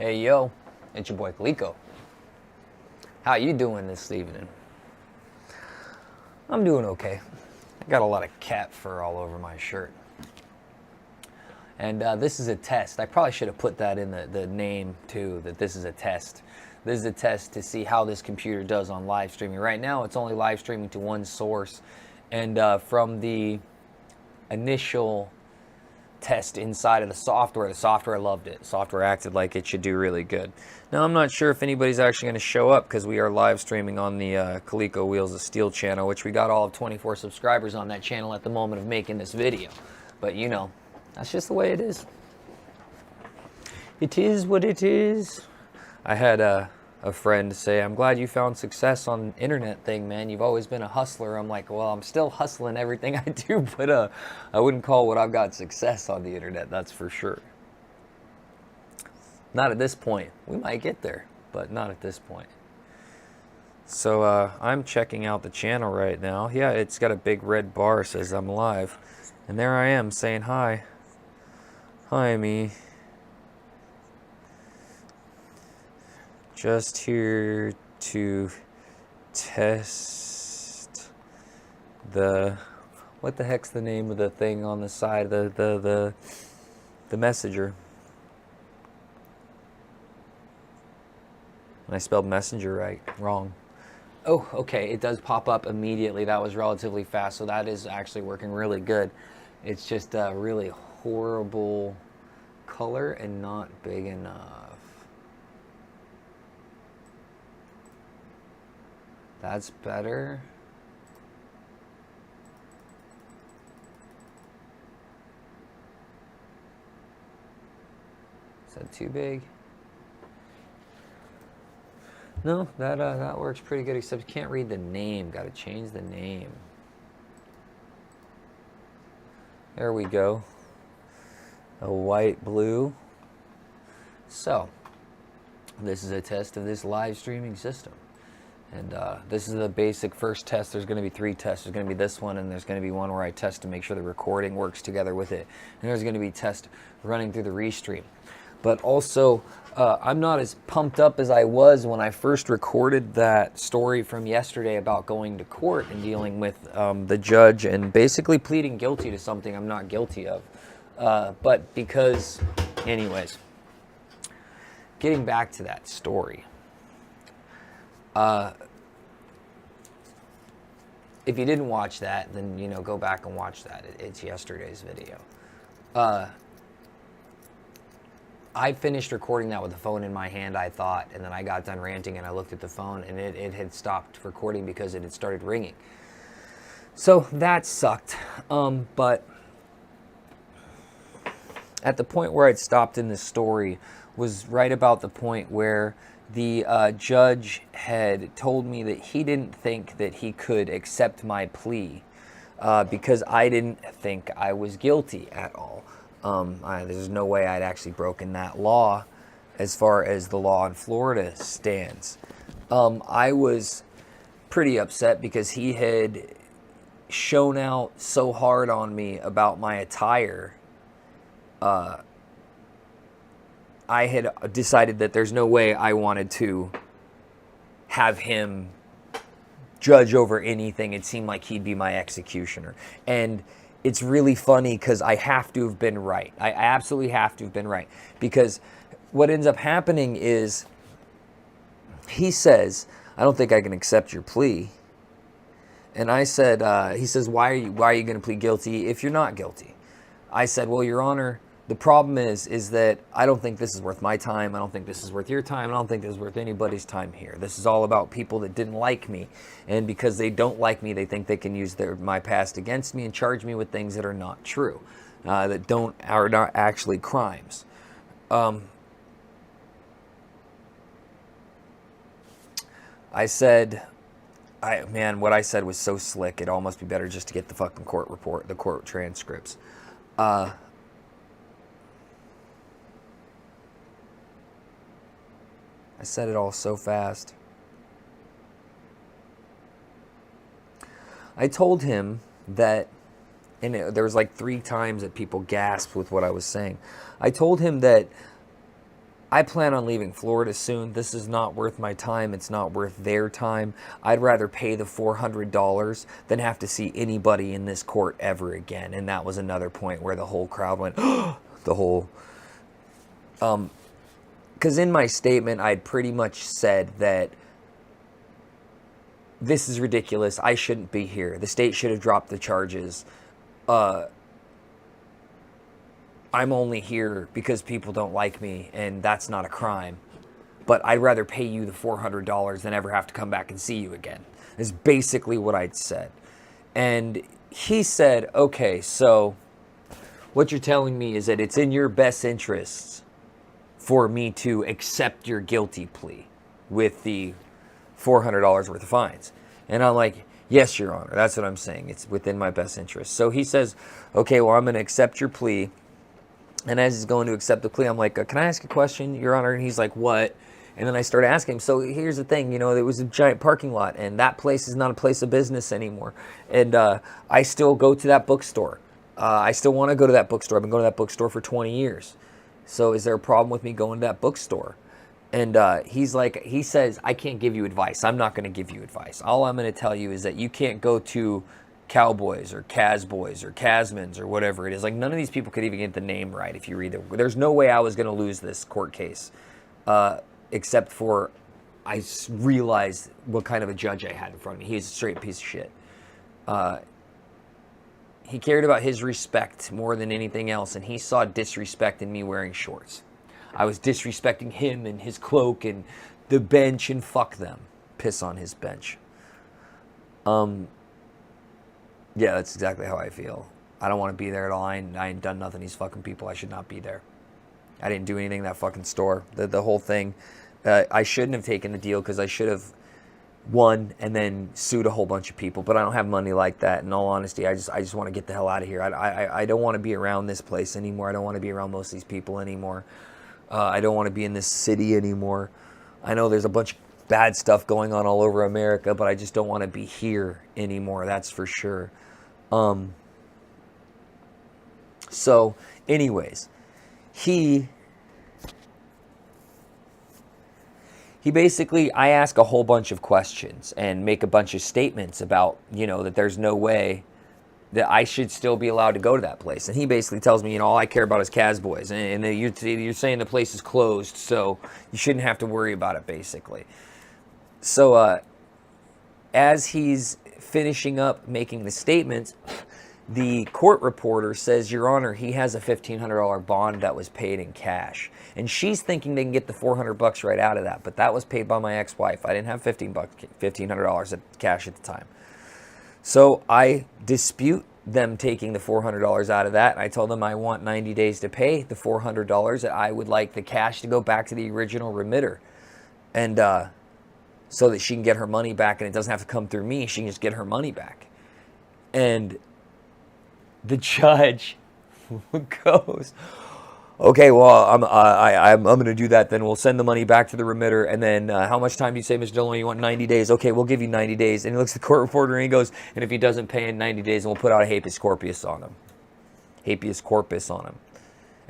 Hey yo, it's your boy Coleco. How you doing this evening? I'm doing okay. I got a lot of cat fur all over my shirt. And this is a test. I probably should have put that in the name too, that this is a test. This is a test to see how this computer does on live streaming. Right now it's only live streaming to one source. And from the initial test inside of the software loved it. Software acted like it should do really good. Now I'm not sure if anybody's actually going to show up because we are live streaming on the Coleco Wheels of Steel channel, which we got all of 24 subscribers on that channel at the moment of making this video. But you know, that's just the way it is. It is what it is. I had a friend say, I'm glad you found success on the internet thing, man. You've always been a hustler. I'm like, well, I'm still hustling everything I do, but I wouldn't call what I've got success on the internet, that's for sure. Not at this point. We might get there, but not at this point. So I'm checking out the channel right now. Yeah, it's got a big red bar, says I'm live. And there I am saying hi. Hi, me. Just here to test the, what the heck's the name of the thing on the side, the messenger. And I spelled messenger wrong. Oh, okay, it does pop up immediately. That was relatively fast, so that is actually working really good. It's just a really horrible color and not big enough. That's better. Is that too big? No, that works pretty good, except you can't read the name. Got to change the name. There we go. A white blue. So, this is a test of this live streaming system. And this is the basic first test. There's going to be 3 tests. There's going to be this one, and there's going to be one where I test to make sure the recording works together with it. And there's going to be test running through the restream. But also, I'm not as pumped up as I was when I first recorded that story from yesterday about going to court and dealing with the judge and basically pleading guilty to something I'm not guilty of. But because, anyways, getting back to that story. If you didn't watch that, then, you know, go back and watch that. It's yesterday's video. I finished recording that with the phone in my hand, I thought, and then I got done ranting and I looked at the phone and it had stopped recording because it had started ringing. So that sucked. But at the point where I'd stopped in this story was right about the point where the judge had told me that he didn't think that he could accept my plea because I didn't think I was guilty at all. There's no way I'd actually broken that law as far as the law in Florida stands. I was pretty upset because he had shown out so hard on me about my attire. I had decided that there's no way I wanted to have him judge over anything. It seemed like he'd be my executioner. And it's really funny because I have to have been right. I absolutely have to have been right. Because what ends up happening is he says, I don't think I can accept your plea. And I said, he says, why are you going to plead guilty if you're not guilty? I said, well, Your Honor, the problem is that I don't think this is worth my time. I don't think this is worth your time. I don't think this is worth anybody's time here. This is all about people that didn't like me. And because they don't like me, they think they can use my past against me and charge me with things that are not true, that are not actually crimes. I said, man, what I said was so slick. It'd almost be better just to get the fucking court report, the court transcripts. I said it all so fast. I told him that, and there was like 3 times that people gasped with what I was saying. I told him that I plan on leaving Florida soon. This is not worth my time. It's not worth their time. I'd rather pay the $400 than have to see anybody in this court ever again. And that was another point where the whole crowd went, the whole... Because in my statement, I'd pretty much said that this is ridiculous. I shouldn't be here. The state should have dropped the charges. I'm only here because people don't like me, and that's not a crime. But I'd rather pay you the $400 than ever have to come back and see you again, is basically what I'd said. And he said, okay, so what you're telling me is that it's in your best interests for me to accept your guilty plea with the $400 worth of fines. And I'm like, yes, Your Honor, that's what I'm saying. It's within my best interest. So he says, okay, well, I'm going to accept your plea. And as he's going to accept the plea, I'm like, can I ask a question, Your Honor? And he's like, what? And then I started asking him, so here's the thing, there was a giant parking lot, and that place is not a place of business anymore. And I still go to that bookstore. I still want to go to that bookstore. I've been going to that bookstore for 20 years. So is there a problem with me going to that bookstore? And he says, I can't give you advice. I'm not going to give you advice. All I'm going to tell you is that you can't go to Cowboys or Casboys or Casmans or whatever it is. Like, none of these people could even get the name right if you read it. There's no way I was going to lose this court case, except for I realized what kind of a judge I had in front of me. He's a straight piece of shit. He cared about his respect more than anything else, and he saw disrespect in me wearing shorts. I was disrespecting him and his cloak and the bench, and fuck them. Piss on his bench. Yeah, that's exactly how I feel. I don't want to be there at all. I ain't done nothing to these fucking people. I should not be there. I didn't do anything in that fucking store. The whole thing. I shouldn't have taken the deal because I should have won and then sued a whole bunch of people. But I don't have money like that. In all honesty, I just want to get the hell out of here. I don't want to be around this place anymore. I don't want to be around most of these people anymore. I don't want to be in this city anymore. I know there's a bunch of bad stuff going on all over America, but I just don't want to be here anymore. That's for sure. So anyways, he basically, I ask a whole bunch of questions and make a bunch of statements about, that there's no way that I should still be allowed to go to that place. And he basically tells me, all I care about is Casboys. And you're saying the place is closed, so you shouldn't have to worry about it, basically. So as he's finishing up making the statements, the court reporter says, Your Honor, he has a $1,500 bond that was paid in cash. And she's thinking they can get the $400 right out of that, but that was paid by my ex-wife. I didn't have $1,500 cash at the time. So I dispute them taking the $400 out of that. I told them I want 90 days to pay the $400, that I would like the cash to go back to the original remitter. And so that she can get her money back and it doesn't have to come through me. She can just get her money back. And the judge goes, okay, well, I'm going to do that. Then we'll send the money back to the remitter. And then how much time do you say, Mr. Dillon? You want 90 days? Okay, we'll give you 90 days. And he looks at the court reporter and he goes, and if he doesn't pay in 90 days, then we'll put out a habeas corpus on him. Habeas corpus on him.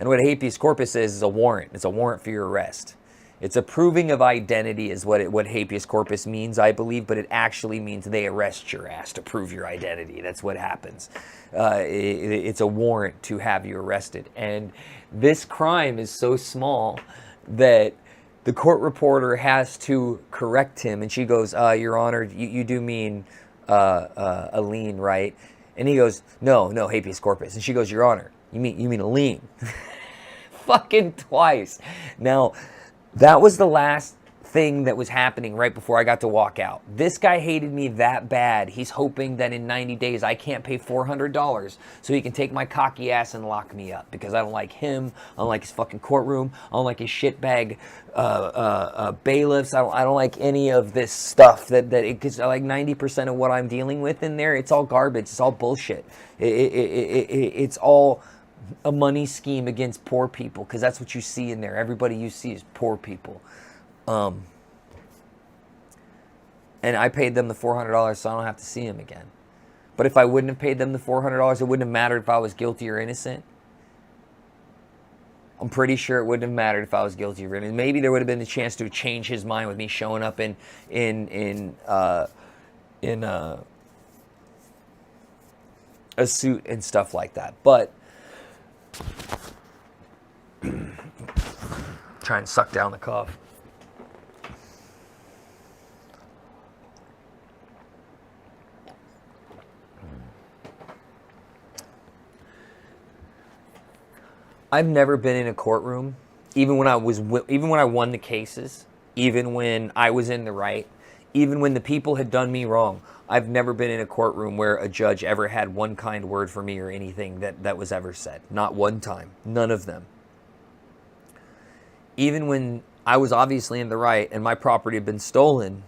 And what a habeas corpus is a warrant. It's a warrant for your arrest. It's a proving of identity is what habeas corpus means, I believe, but it actually means they arrest your ass to prove your identity. That's what happens. It's a warrant to have you arrested. And this crime is so small that the court reporter has to correct him. And she goes, Your Honor, you do mean a lien, right? And he goes, no, habeas corpus. And she goes, Your Honor, you mean a lien. Fucking twice. Now, that was the last thing that was happening right before I got to walk out. This guy hated me that bad. He's hoping that in 90 days I can't pay $400 so he can take my cocky ass and lock me up because I don't like him. I don't like his fucking courtroom. I don't like his shitbag bailiffs. I don't like any of this stuff because like 90% of what I'm dealing with in there, it's all garbage. It's all bullshit. It's all a money scheme against poor people because that's what you see in there. Everybody you see is poor people. And I paid them the $400 so I don't have to see him again. But if I wouldn't have paid them the $400, it wouldn't have mattered if I was guilty or innocent. I'm pretty sure it wouldn't have mattered if I was guilty of it. And maybe there would have been a chance to change his mind with me showing up in a suit and stuff like that. But try and suck down the cough. I've never been in a courtroom, even when I won the cases, even when I was in the right, even when the people had done me wrong. I've never been in a courtroom where a judge ever had one kind word for me or anything that was ever said. Not one time. None of them. Even when I was obviously in the right and my property had been stolen,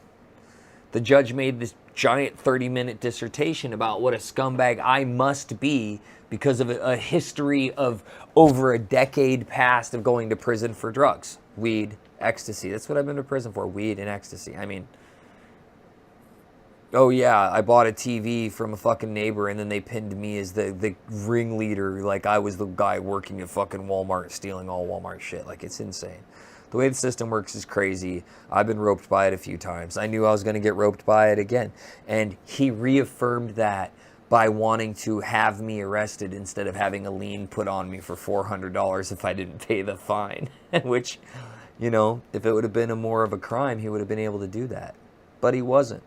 the judge made this giant 30-minute dissertation about what a scumbag I must be because of a history of over a decade past of going to prison for drugs, weed, ecstasy. That's what I've been to prison for, weed and ecstasy. I mean, oh yeah, I bought a TV from a fucking neighbor and then they pinned me as the ringleader, like I was the guy working at fucking Walmart stealing all Walmart shit. Like, it's insane. The way the system works is crazy. I've been roped by it a few times. I knew I was going to get roped by it again. And he reaffirmed that by wanting to have me arrested instead of having a lien put on me for $400 if I didn't pay the fine. Which, you know, if it would have been more of a crime, he would have been able to do that. But he wasn't.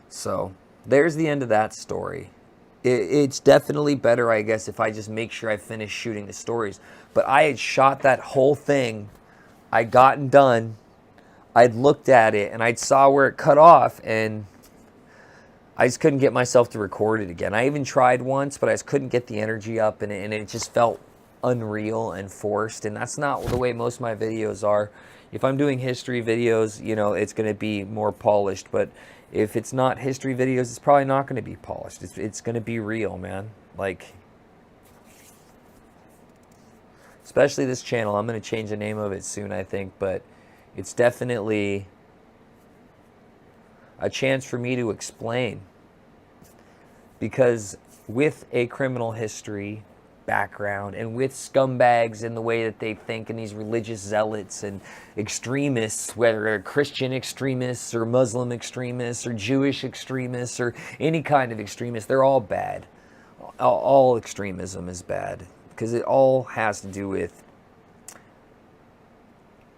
So there's the end of that story. It's definitely better, I guess, if I just make sure I finish shooting the stories. But I had shot that whole thing. I'd gotten done. I'd looked at it and I'd saw where it cut off and I just couldn't get myself to record it again. I even tried once, but I just couldn't get the energy up and it just felt unreal and forced. And that's not the way most of my videos are. If I'm doing history videos, you know, it's going to be more polished. But if it's not history videos, it's probably not going to be polished. It's going to be real, man. Like, especially this channel. I'm going to change the name of it soon, I think. But it's definitely a chance for me to explain. Because with a criminal history background and with scumbags in the way that they think and these religious zealots and extremists, whether they're Christian extremists or Muslim extremists or Jewish extremists or any kind of extremists, they're all bad. All extremism is bad because it all has to do with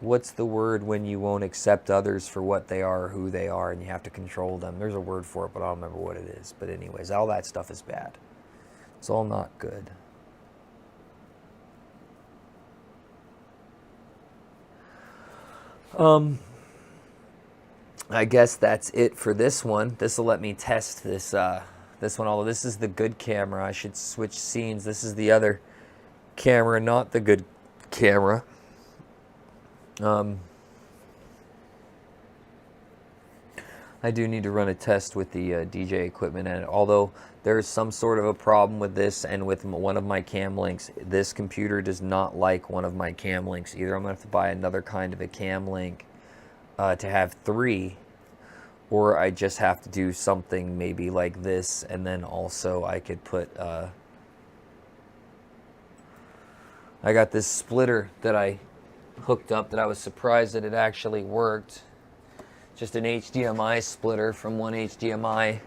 what's the word when you won't accept others for what they are or who they are and you have to control them. There's a word for it, but I don't remember what it is. But anyways, all that stuff is bad. It's all not good. I guess that's it for this one. This will let me test this this one. Although this is the good camera, I should switch scenes. This is the other camera, not the good camera. I do need to run a test with the DJ equipment, and although there's some sort of a problem with this and with one of my cam links, this computer does not like one of my cam links either. I'm going to have to buy another kind of a cam link to have 3, or I just have to do something maybe like this, and then also I could put I got this splitter that I hooked up that I was surprised that it actually worked. Just an HDMI splitter from one HDMI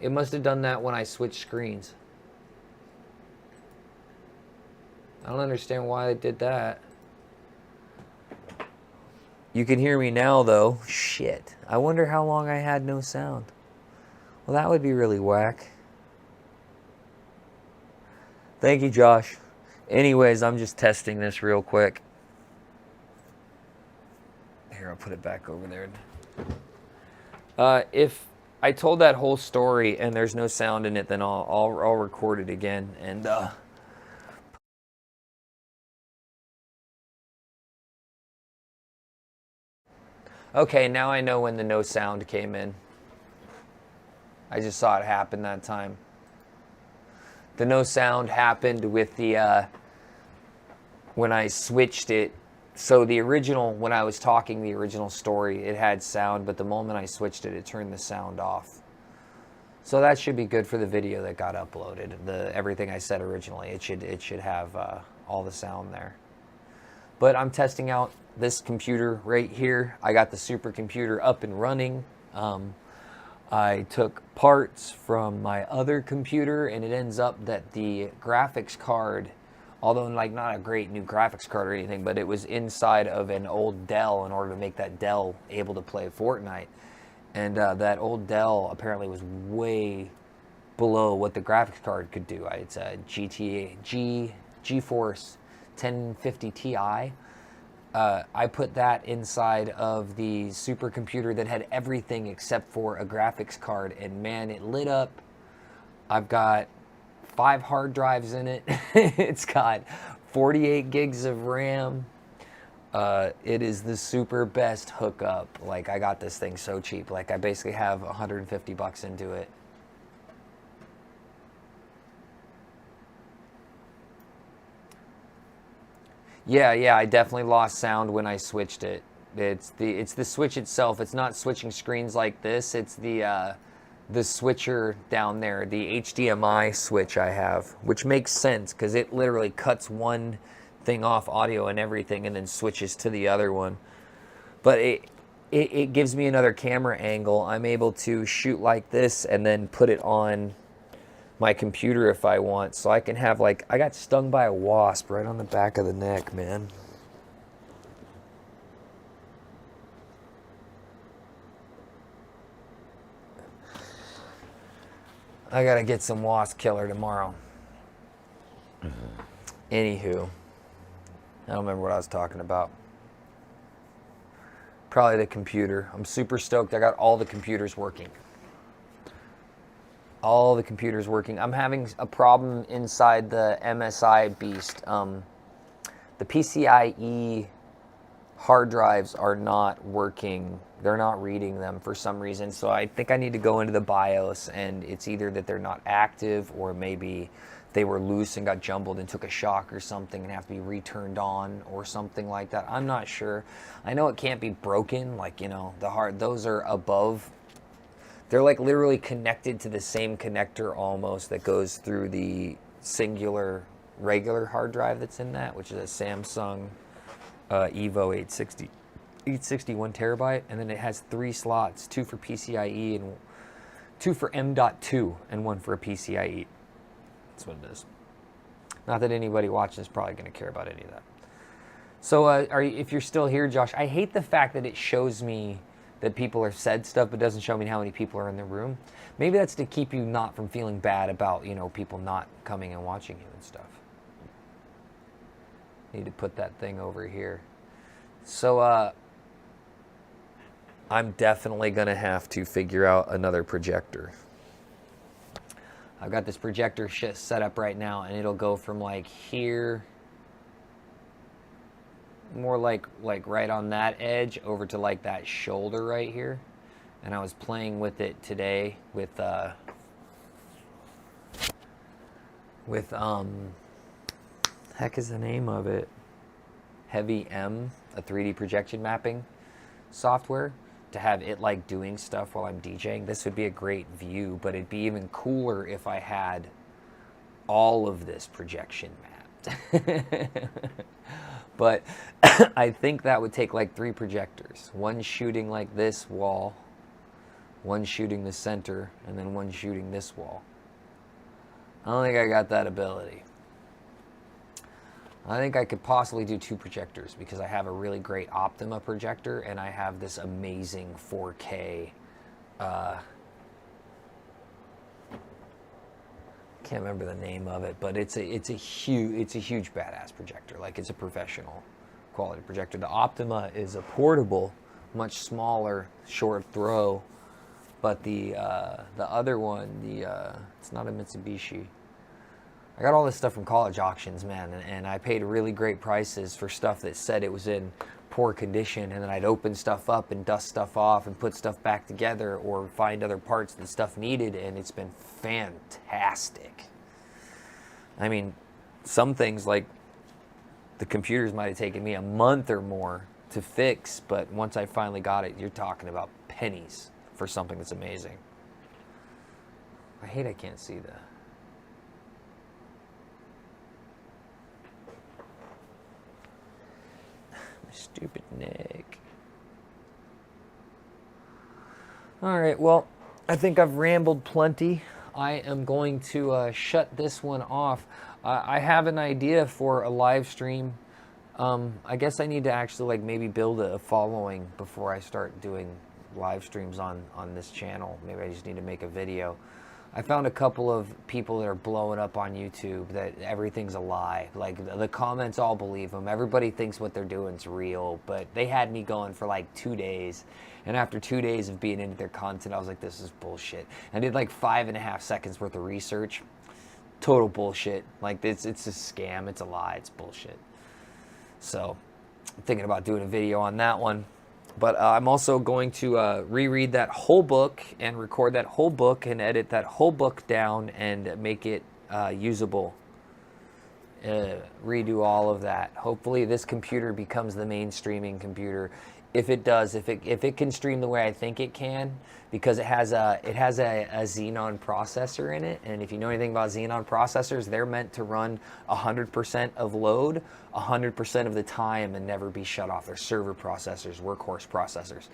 It must have done that when I switched screens. I don't understand why it did that. You can hear me now, though. Shit. I wonder how long I had no sound. Well, that would be really whack. Thank you, Josh. Anyways, I'm just testing this real quick. Here, I'll put it back over there. If I told that whole story and there's no sound in it, then I'll record it again. And okay, now I know when the no sound came in. I just saw it happen that time. The no sound happened with the when I switched it. So the original, when I was talking the original story, it had sound, but the moment I switched it, it turned the sound off. So that should be good for the video that got uploaded. Everything I said originally, it should have all the sound there. But I'm testing out this computer right here. I got the supercomputer up and running. I took parts from my other computer, and it ends up that the graphics card, although like not a great new graphics card or anything, but it was inside of an old Dell in order to make that Dell able to play Fortnite. And that old Dell apparently was way below what the graphics card could do. It's a GeForce 1050 Ti. I put that inside of the supercomputer that had everything except for a graphics card, and man, it lit up. I've got 5 hard drives in it. It's got 48 gigs of RAM. It is the super best hookup. Like, I got this thing so cheap. Like, I basically have $150 into it. Yeah, I definitely lost sound when I switched it. It's the switch itself. It's not switching screens like this. It's the switcher down there, the HDMI switch I have, which makes sense because it literally cuts one thing off, audio and everything, and then switches to the other one. But it gives me another camera angle. I'm able to shoot like this and then put it on my computer if I want. So I can have, like, I got stung by a wasp right on the back of the neck, man. I gotta get some wasp killer tomorrow. Anywho, I don't remember what I was talking about. Probably the computer. I'm super stoked. I got all the computers working. All the computers working. I'm having a problem inside the MSI beast. The PCIe hard drives are not working. They're not reading them for some reason. So I think I need to go into the BIOS, and it's either that they're not active, or maybe they were loose and got jumbled and took a shock or something and have to be returned on or something like that. I'm not sure. I know it can't be broken. Like, you know, those are above. They're like literally connected to the same connector almost that goes through the singular regular hard drive that's in that, which is a Samsung Evo 860 1 terabyte, and then it has 3 slots, 2 for PCIe and 2 for M.2 and 1 for a PCIe. That's what it is. Not that anybody watching is probably going to care about any of that. So if you're still here, Josh, I hate the fact that it shows me that people have said stuff, but doesn't show me how many people are in the room. Maybe that's to keep you not from feeling bad about, you know, people not coming and watching you and stuff. Need to put that thing over here. So I'm definitely gonna have to figure out another projector. I've got this projector set up right now, and it'll go from like here, more like right on that edge, over to like that shoulder right here. And I was playing with it today with heck is the name of it? Heavy M, a 3D projection mapping software, to have it like doing stuff while I'm DJing. This would be a great view, but it'd be even cooler if I had all of this projection mapped. But I think that would take like 3 projectors. One shooting like this wall, one shooting the center, and then one shooting this wall. I don't think I got that ability. I think I could possibly do 2 projectors because I have a really great Optima projector and I have this amazing 4K. Can't remember the name of it, but it's a huge badass projector. Like, it's a professional quality projector. The Optima is a portable, much smaller, short throw, but the other one, it's not a Mitsubishi. I got all this stuff from college auctions, man, and I paid really great prices for stuff that said it was in poor condition, and then I'd open stuff up and dust stuff off and put stuff back together or find other parts that stuff needed, and it's been fantastic. I mean, some things, like the computers, might have taken me a month or more to fix, but once I finally got it, you're talking about pennies for something that's amazing. I hate I can't see the... Stupid neck. All right, well, I think I've rambled plenty. I am going to shut this one off. I have an idea for a live stream. I guess I need to actually, like, maybe build a following before I start doing live streams on this channel. Maybe I just need to make a video. I found a couple of people that are blowing up on YouTube that everything's a lie. Like, the comments all believe them. Everybody thinks what they're doing is real, but they had me going for like 2 days. And after 2 days of being into their content, I was like, this is bullshit. I did like 5.5 seconds worth of research. Total bullshit. Like, it's a scam. It's a lie. It's bullshit. So I'm thinking about doing a video on that one. But I'm also going to reread that whole book and record that whole book and edit that whole book down and make it usable. Redo all of that. Hopefully this computer becomes the main streaming computer. If it does, if it can stream the way I think it can, because it has a Xenon processor in it, and if you know anything about Xenon processors, they're meant to run 100% of load 100% of the time and never be shut off. They're server processors, workhorse processors.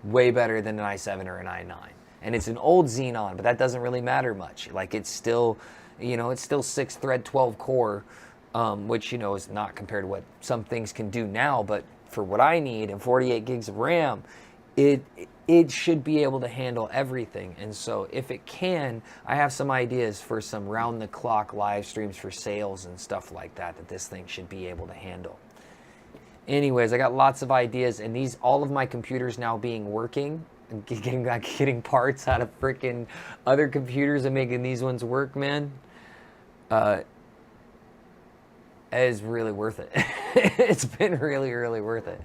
Way better than an i7 or an i9. And it's an old Xenon, but that doesn't really matter much. Like, it's still, it's still 6-thread, 12-core, which, is not compared to what some things can do now, but for what I need and 48 gigs of RAM, it should be able to handle everything. And so if it can, I have some ideas for some round-the-clock live streams for sales and stuff like that this thing should be able to handle. Anyways, I got lots of ideas, and all of my computers now being working, and getting parts out of freaking other computers and making these ones work, man, is really worth it. It's been really, really worth it.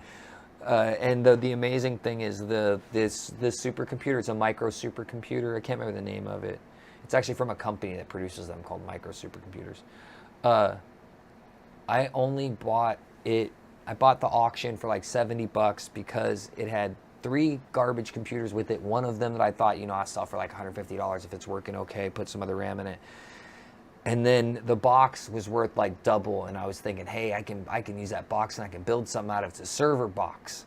And the amazing thing is this supercomputer. It's a micro supercomputer. I can't remember the name of it. It's actually from a company that produces them called Micro Supercomputers. I only bought it. I bought the auction for like $70 because it had 3 garbage computers with it. One of them that I thought, I sell for like $150 if it's working okay. Put some other RAM in it. And then the box was worth like double, and I was thinking, hey, I can use that box and I can build something out of it. It's a server box.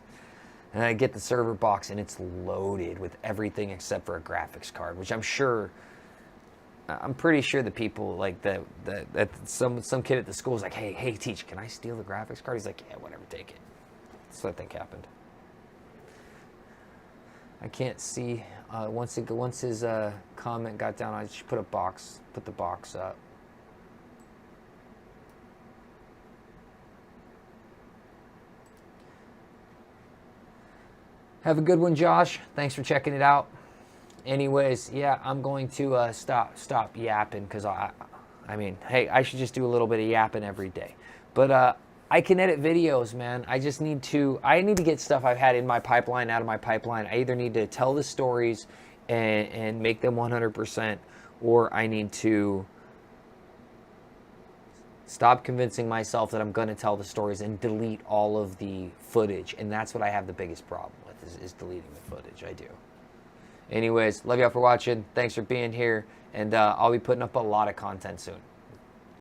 And I get the server box and it's loaded with everything except for a graphics card, which I'm pretty sure the people like that some kid at the school was like, hey, teach, can I steal the graphics card? He's like, yeah, whatever, take it. That's what I think happened. I can't see, once his comment got down, I just put the box up. Have a good one, Josh. Thanks for checking it out. Anyways, yeah, I'm going to stop yapping because I mean, hey, I should just do a little bit of yapping every day. But I can edit videos, man. I need to get stuff I've had in my pipeline out of my pipeline. I either need to tell the stories and make them 100%, or I need to stop convincing myself that I'm going to tell the stories and delete all of the footage. And that's what I have the biggest problem with, is deleting the footage. I do. Anyways, love y'all for watching. Thanks for being here. And I'll be putting up a lot of content soon.